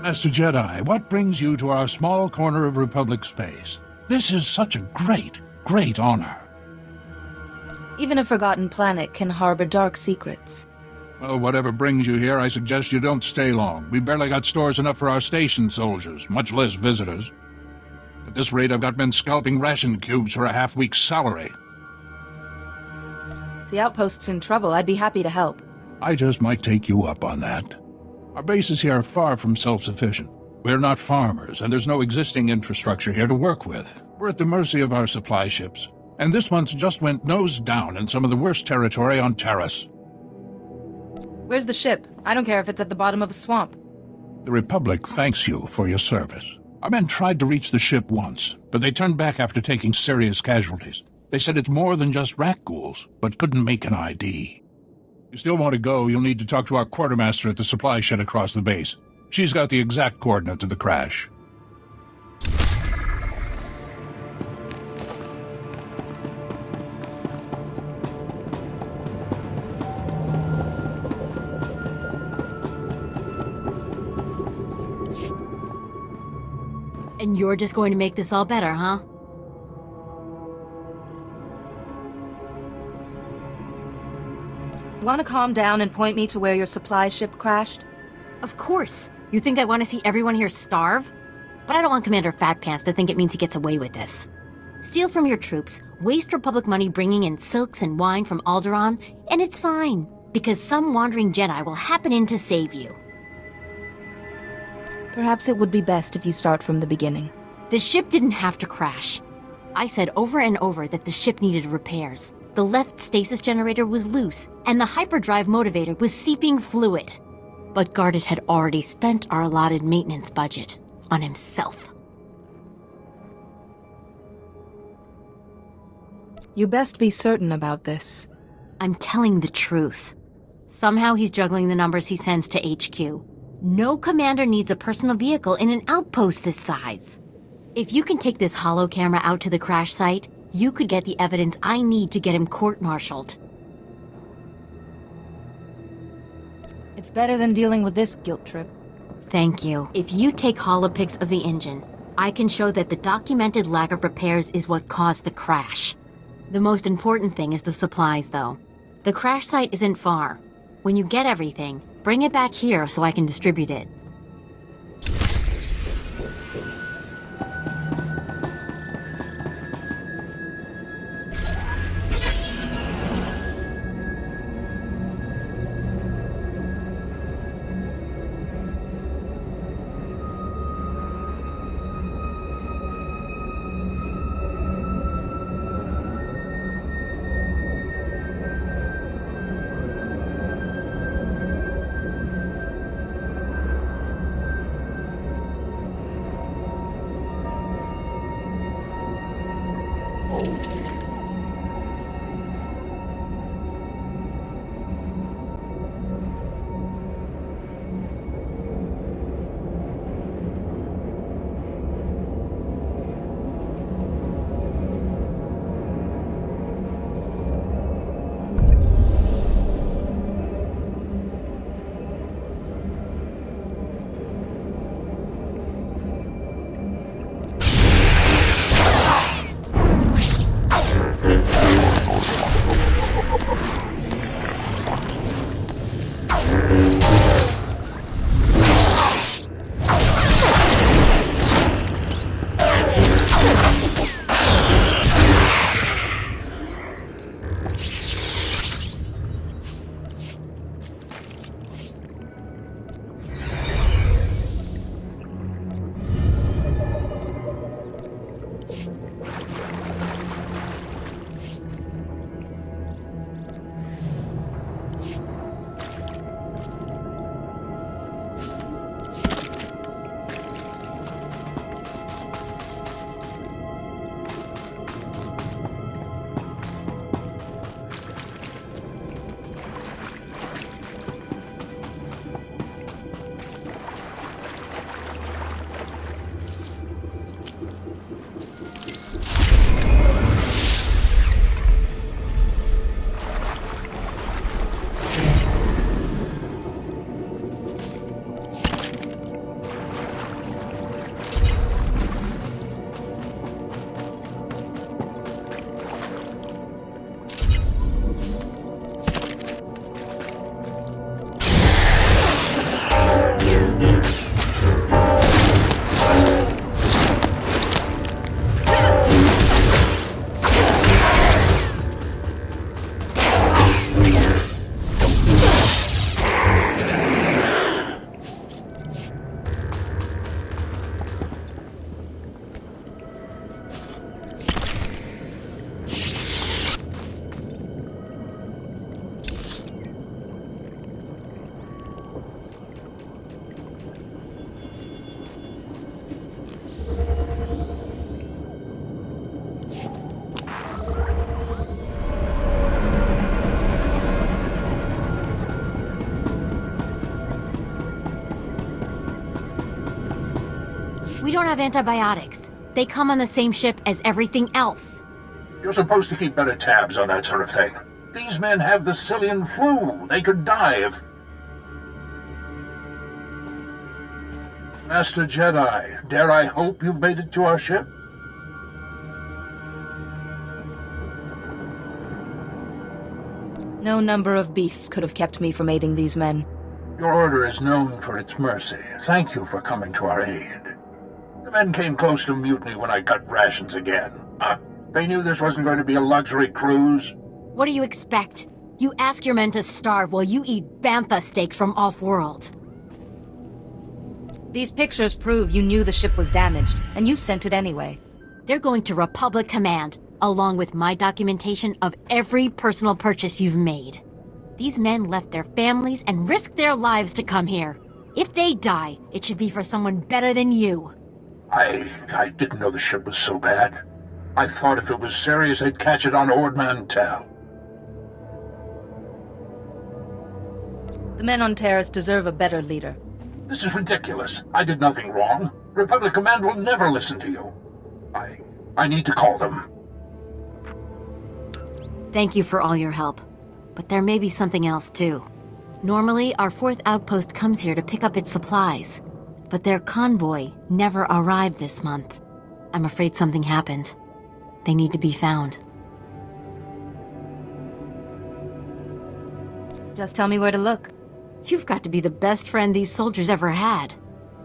Master Jedi, what brings you to our small corner of Republic space? This is such a great, great honor. Even a forgotten planet can harbor dark secrets. Well, whatever brings you here, I suggest you don't stay long. We barely got stores enough for our station soldiers, much less visitors. At this rate, I've got men scalping ration cubes for a half-week's salary. If the outpost's in trouble, I'd be happy to help. I just might take you up on that. Our bases here are far from self-sufficient. We're not farmers, and there's no existing infrastructure here to work with. We're at the mercy of our supply ships. And this month just went nose down in some of the worst territory on Taris. Where's the ship? I don't care if it's at the bottom of a swamp. The Republic thanks you for your service. Our men tried to reach the ship once, but they turned back after taking serious casualties. They said it's more than just rat ghouls, but couldn't make an ID. If you still want to go, you'll need to talk to our quartermaster at the supply shed across the base. She's got the exact coordinates of the crash. And you're just going to make this all better, huh? Want to calm down and point me to where your supply ship crashed? Of course. You think I want to see everyone here starve? But I don't want Commander Fat Pants to think it means he gets away with this. Steal from your troops, waste Republic money bringing in silks and wine from Alderaan, and it's fine, because some wandering Jedi will happen in to save you. Perhaps it would be best if you start from the beginning. The ship didn't have to crash. I said over and over that the ship needed repairs. The left stasis generator was loose, and the hyperdrive motivator was seeping fluid. But Gardet had already spent our allotted maintenance budget on himself. You best be certain about this. I'm telling the truth. Somehow he's juggling the numbers he sends to HQ. No commander needs a personal vehicle in an outpost this size. If you can take this holo camera out to the crash site, you could get the evidence I need to get him court-martialed. It's better than dealing with this guilt trip. Thank you. If you take holopics of the engine, I can show that the documented lack of repairs is what caused the crash. The most important thing is the supplies, though. The crash site isn't far. When you get everything, bring it back here so I can distribute it. don't have antibiotics. They come on the same ship as everything else. You're supposed to keep better tabs on that sort of thing. These men have the Cillian flu. They could die if... Master Jedi, dare I hope you've made it to our ship? No number of beasts could have kept me from aiding these men. Your order is known for its mercy. Thank you for coming to our aid. The men came close to mutiny when I cut rations again. They knew this wasn't going to be a luxury cruise. What do you expect? You ask your men to starve while you eat bantha steaks from off-world. These pictures prove you knew the ship was damaged, and you sent it anyway. They're going to Republic Command, along with my documentation of every personal purchase you've made. These men left their families and risked their lives to come here. If they die, it should be for someone better than you. I didn't know the ship was so bad. I thought if it was serious, they'd catch it on Ord Mantell. The men on Terrace deserve a better leader. This is ridiculous. I did nothing wrong. Republic Command will never listen to you. I need to call them. Thank you for all your help. But there may be something else, too. Normally, our 4th outpost comes here to pick up its supplies. But their convoy never arrived this month. I'm afraid something happened. They need to be found. Just tell me where to look. You've got to be the best friend these soldiers ever had.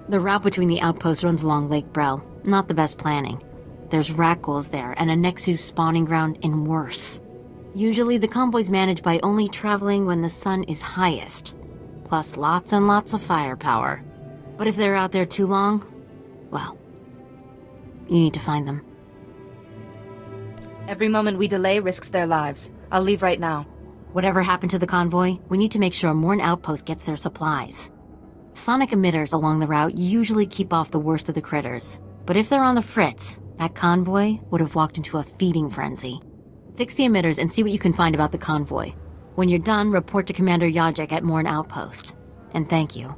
The route between the outposts runs along Lake Brel. Not the best planning. There's Rakghouls there, and a Nexus spawning ground, and worse. Usually the convoy's managed by only traveling when the sun is highest. Plus lots and lots of firepower. But if they're out there too long, well, you need to find them. Every moment we delay risks their lives. I'll leave right now. Whatever happened to the convoy, we need to make sure Morn Outpost gets their supplies. Sonic emitters along the route usually keep off the worst of the critters. But if they're on the fritz, that convoy would have walked into a feeding frenzy. Fix the emitters and see what you can find about the convoy. When you're done, report to Commander Yajek at Morn Outpost. And thank you.